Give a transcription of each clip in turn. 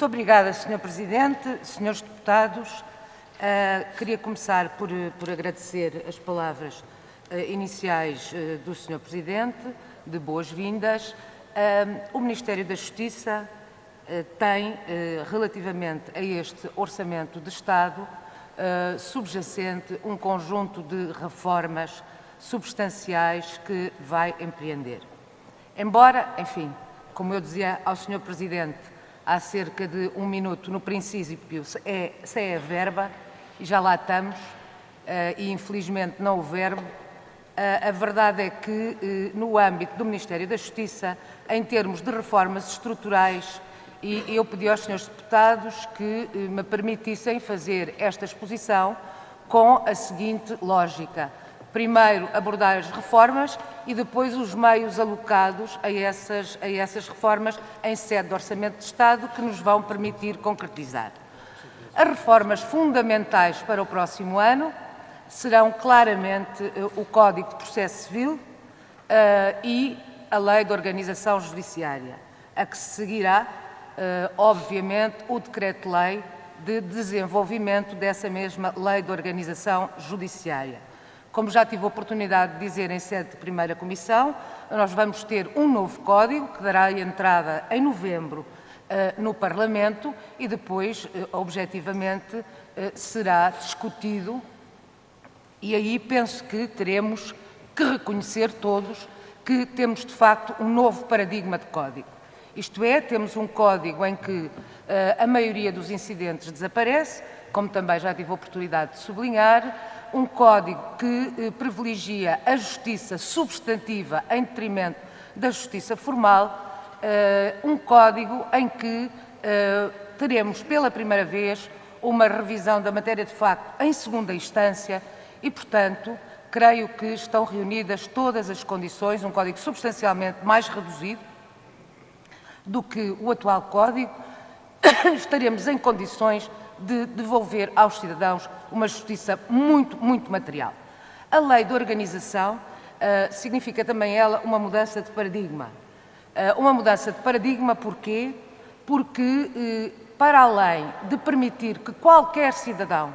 Muito obrigada, Sr. Presidente, Srs. Deputados. Queria começar por agradecer as palavras iniciais do Sr. Presidente, de boas-vindas. O Ministério da Justiça tem, relativamente a este Orçamento de Estado, subjacente um conjunto de reformas substanciais que vai empreender. Embora, enfim, como eu dizia ao Sr. Presidente há cerca de um minuto, no princípio, é a verba, e já lá estamos, e infelizmente não o verbo. A verdade é que, no âmbito do Ministério da Justiça, em termos de reformas estruturais, e eu pedi aos Srs. Deputados que me permitissem fazer esta exposição com a seguinte lógica. Primeiro, abordar as reformas e depois os meios alocados a essas reformas em sede de Orçamento de Estado que nos vão permitir concretizar. As reformas fundamentais para o próximo ano serão claramente o Código de Processo Civil e a Lei de Organização Judiciária, a que se seguirá, obviamente, o Decreto-Lei de desenvolvimento dessa mesma Lei de Organização Judiciária. Como já tive a oportunidade de dizer em sede de primeira comissão, nós vamos ter um novo código que dará entrada em novembro no Parlamento e depois, objetivamente, será discutido, e aí penso que teremos que reconhecer todos que temos, de facto, um novo paradigma de código. Isto é, temos um código em que a maioria dos incidentes desaparece, como também já tive a oportunidade de sublinhar, um código que privilegia a justiça substantiva em detrimento da justiça formal, um código em que teremos pela primeira vez uma revisão da matéria de facto em segunda instância e, portanto, creio que estão reunidas todas as condições, um código substancialmente mais reduzido do que o atual código, estaremos em condições de devolver aos cidadãos uma justiça muito material. A lei de organização significa também ela uma mudança de paradigma. Uma mudança de paradigma porquê? Porque, para além de permitir que qualquer cidadão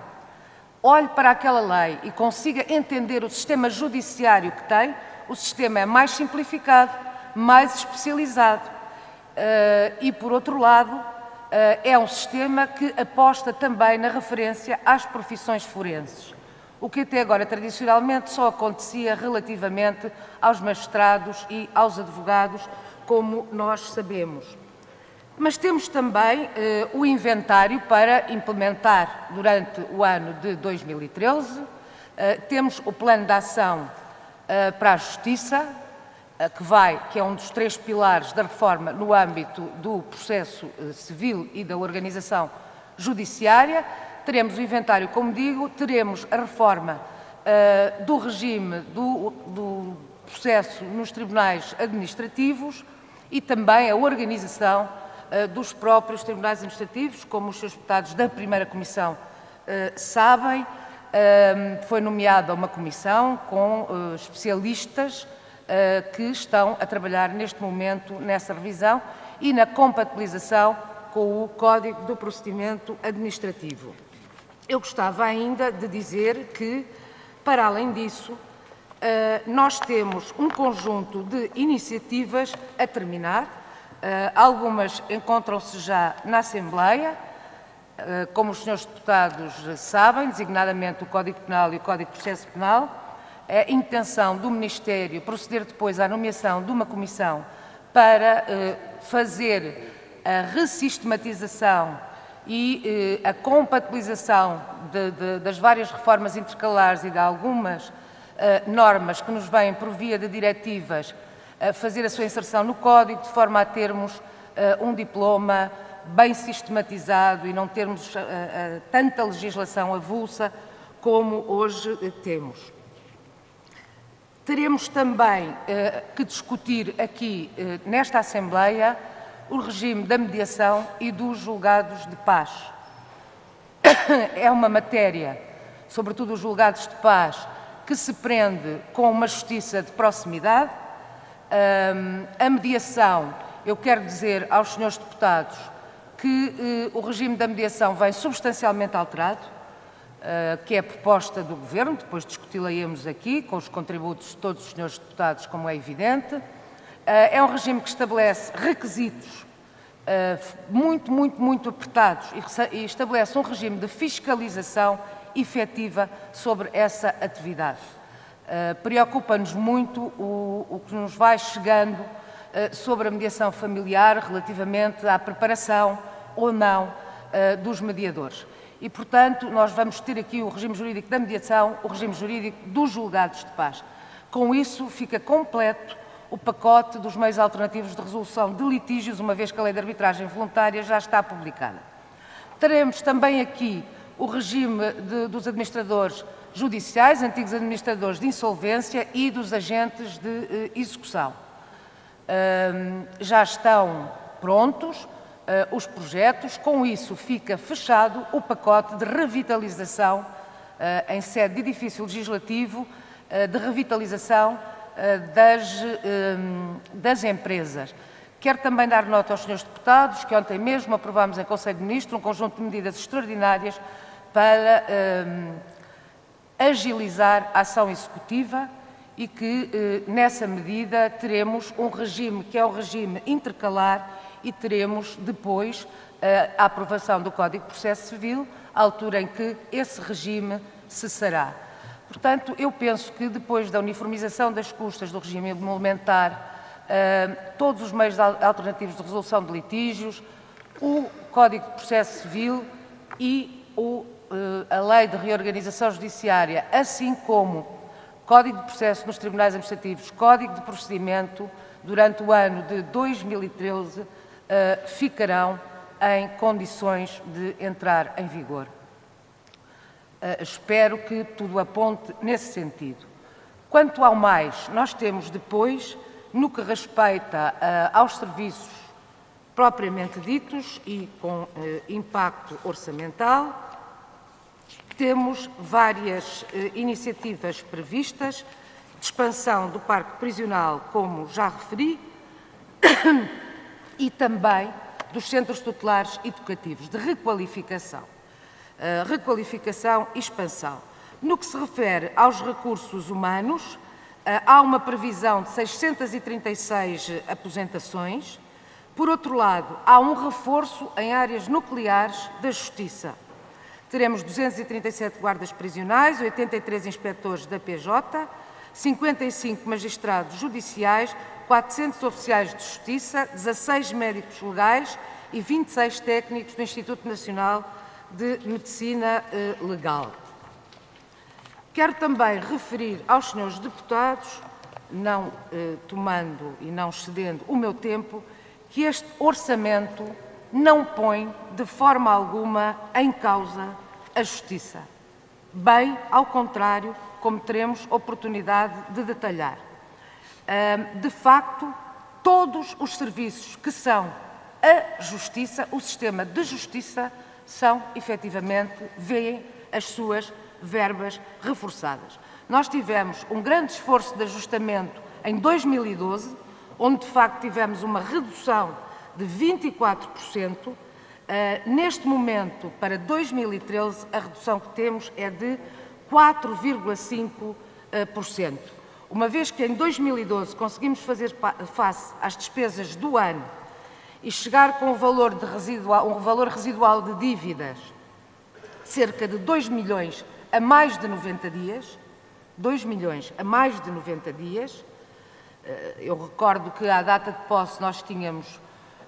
olhe para aquela lei e consiga entender o sistema judiciário que tem, o sistema é mais simplificado, mais especializado e, por outro lado, é um sistema que aposta também na referência às profissões forenses, o que até agora tradicionalmente só acontecia relativamente aos magistrados e aos advogados, como nós sabemos. Mas temos também o inventário para implementar durante o ano de 2013, temos o plano de ação para a justiça, que é um dos 3 pilares da reforma no âmbito do processo civil e da organização judiciária. Teremos o inventário, como digo, teremos a reforma do regime do processo nos tribunais administrativos e também a organização dos próprios tribunais administrativos, como os Srs. Deputados da primeira comissão sabem. Foi nomeada uma comissão com especialistas que estão a trabalhar neste momento nessa revisão e na compatibilização com o Código do Procedimento Administrativo. Eu gostava ainda de dizer que, para além disso, nós temos um conjunto de iniciativas a terminar. Algumas encontram-se já na Assembleia, como os Srs. Deputados sabem, designadamente o Código Penal e o Código de Processo Penal. A intenção do Ministério proceder depois à nomeação de uma comissão para fazer a ressistematização e a compatibilização das várias reformas intercalares e de algumas normas que nos vêm por via de diretivas, fazer a sua inserção no Código, de forma a termos um diploma bem sistematizado e não termos tanta legislação avulsa como hoje temos. Teremos também que discutir aqui, nesta Assembleia, o regime da mediação e dos julgados de paz. É uma matéria, sobretudo os julgados de paz, que se prende com uma justiça de proximidade. A mediação, eu quero dizer aos senhores deputados que o regime da mediação vem substancialmente alterado, que é a proposta do Governo, depois discuti-la-emos aqui, com os contributos de todos os senhores deputados, como é evidente. É um regime que estabelece requisitos muito apertados e estabelece um regime de fiscalização efetiva sobre essa atividade. Preocupa-nos muito o que nos vai chegando sobre a mediação familiar relativamente à preparação ou não dos mediadores. E, portanto, nós vamos ter aqui o regime jurídico da mediação, o regime jurídico dos julgados de paz. Com isso, fica completo o pacote dos meios alternativos de resolução de litígios, uma vez que a lei de arbitragem voluntária já está publicada. Teremos também aqui o regime dos administradores judiciais, antigos administradores de insolvência e dos agentes de execução. Já estão prontos os projetos, com isso fica fechado o pacote de revitalização em sede de edifício legislativo, de revitalização das empresas. Quero também dar nota aos senhores deputados que ontem mesmo aprovámos em Conselho de Ministros um conjunto de medidas extraordinárias para agilizar a ação executiva e que, nessa medida, teremos um regime que é o regime intercalar e teremos depois a aprovação do Código de Processo Civil, à altura em que esse regime cessará. Portanto, eu penso que depois da uniformização das custas do regime emolumentar, todos os meios alternativos de resolução de litígios, o Código de Processo Civil e a Lei de Reorganização Judiciária, assim como Código de Processo nos Tribunais Administrativos, Código de Procedimento, durante o ano de 2013, ficarão em condições de entrar em vigor. Espero que tudo aponte nesse sentido. Quanto ao mais, nós temos depois, no que respeita aos serviços propriamente ditos e com impacto orçamental, temos várias iniciativas previstas de expansão do parque prisional, como já referi, e também dos centros tutelares educativos, de requalificação. Requalificação e expansão. No que se refere aos recursos humanos, há uma previsão de 636 aposentações. Por outro lado, há um reforço em áreas nucleares da Justiça. Teremos 237 guardas prisionais, 83 inspectores da PJ, 55 magistrados judiciais, 400 oficiais de justiça, 16 médicos legais e 26 técnicos do Instituto Nacional de Medicina Legal. Quero também referir aos senhores deputados, não tomando e não excedendo o meu tempo, que este orçamento não põe de forma alguma em causa a justiça. Bem ao contrário, como teremos oportunidade de detalhar. De facto, todos os serviços que são a justiça, o sistema de justiça, são, efetivamente, veem as suas verbas reforçadas. Nós tivemos um grande esforço de ajustamento em 2012, onde, de facto, tivemos uma redução de 24%. Neste momento, para 2013, a redução que temos é de 4,5%. Uma vez que em 2012 conseguimos fazer face às despesas do ano e chegar com um valor residual de dívidas de cerca de 2 milhões a mais de 90 dias, 2 milhões a mais de 90 dias, eu recordo que à data de posse nós tínhamos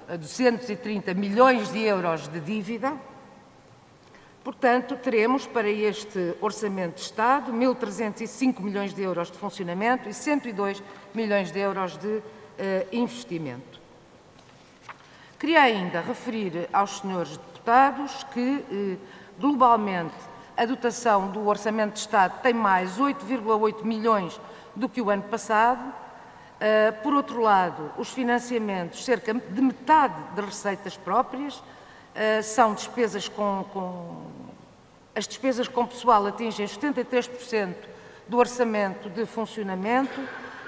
230 milhões de euros de dívida. Portanto, teremos para este Orçamento de Estado 1.305 milhões de euros de funcionamento e 102 milhões de euros de investimento. Queria ainda referir aos senhores deputados que, globalmente, a dotação do Orçamento de Estado tem mais 8,8 milhões do que o ano passado. Por outro lado, os financiamentos, cerca de metade das receitas próprias, são despesas as despesas com pessoal atingem 73% do orçamento de funcionamento,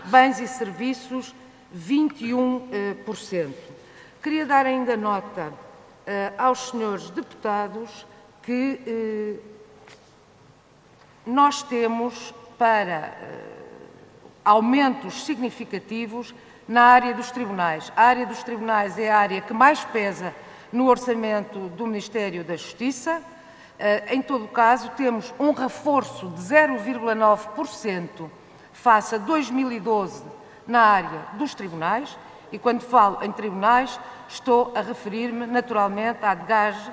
bens e serviços 21%. Queria dar ainda nota aos senhores deputados que nós temos para aumentos significativos na área dos tribunais. A área dos tribunais é a área que mais pesa no orçamento do Ministério da Justiça. Em todo o caso, temos um reforço de 0,9% face a 2012 na área dos tribunais, e quando falo em tribunais estou a referir-me naturalmente à DGAG,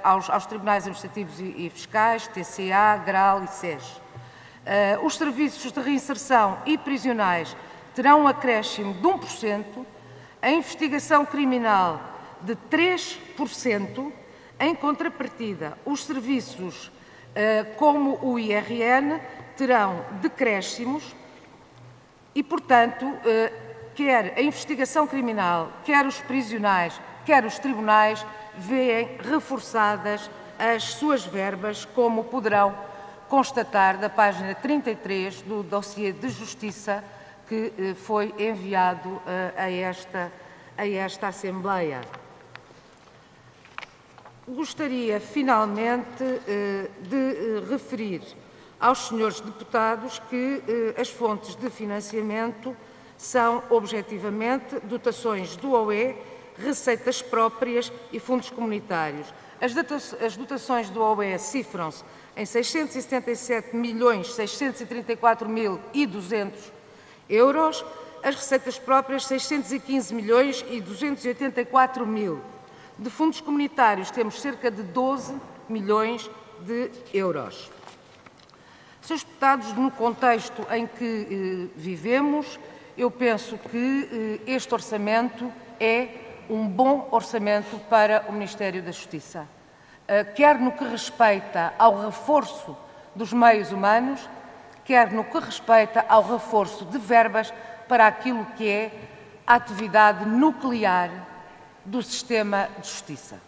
aos tribunais administrativos e fiscais, TCA, GRAL e SES. Os serviços de reinserção e prisionais terão um acréscimo de 1%, a investigação criminal de 3%, em contrapartida, os serviços como o IRN terão decréscimos e, portanto, quer a investigação criminal, quer os prisionais, quer os tribunais, veem reforçadas as suas verbas, como poderão constatar da página 33 do dossiê de Justiça que foi enviado a esta Assembleia. Gostaria, finalmente, de referir aos senhores deputados que as fontes de financiamento são, objetivamente, dotações do OE, receitas próprias e fundos comunitários. As dotações do OE cifram-se em 677.634.200 euros, as receitas próprias 615.284.000. De fundos comunitários temos cerca de 12 milhões de euros. Senhores deputados, no contexto em que vivemos, eu penso que este orçamento é um bom orçamento para o Ministério da Justiça, quer no que respeita ao reforço dos meios humanos, quer no que respeita ao reforço de verbas para aquilo que é a atividade nuclear do sistema de justiça.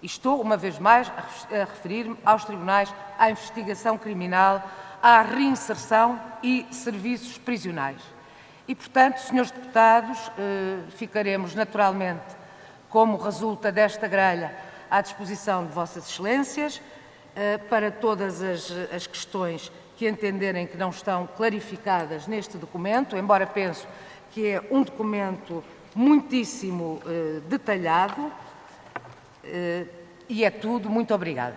E estou, uma vez mais, a referir-me aos tribunais, à investigação criminal, à reinserção e serviços prisionais. E, portanto, senhores deputados, ficaremos naturalmente, como resulta desta grelha, à disposição de vossas excelências para todas as questões que entenderem que não estão clarificadas neste documento, embora penso que é um documento muitíssimo detalhado, e é tudo. Muito obrigada.